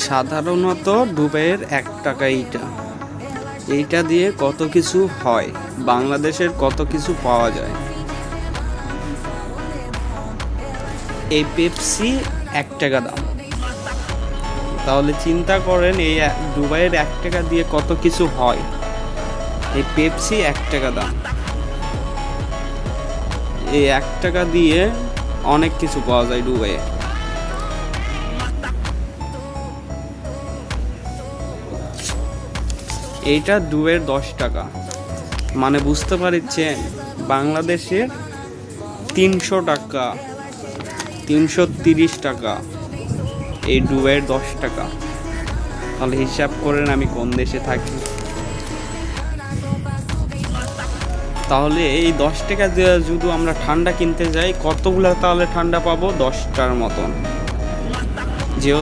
সাধারণত দুবাইয়ের 1 টাকা এইটা দিয়ে কত কিছু হয়, বাংলাদেশের কত কিছু পাওয়া যায়। এই পেপসি 1 টাকা দাম, তাহলে চিন্তা করেন এই দুবাইয়ের 1 টাকা দিয়ে কত কিছু হয়। এই পেপসি 1 টাকা দাম, এই 1 টাকা দিয়ে অনেক কিছু পাওয়া যায় দুবাইয়ে। এইটা দুবাইয়ের 10 টাকা, মানে বুঝতে পারছেন বাংলাদেশের 300 টাকা, 330 টাকা, এই দুবাইয়ের 10 টাকা। তাহলে হিসাব করেন আমি কোন দেশে থাকি। তাহলে এই 10 টাকা দিয়ে যদি আমরা ঠান্ডা কিনতে যাই, কতগুলো তাহলে ঠান্ডা পাবো? 10টার মতন।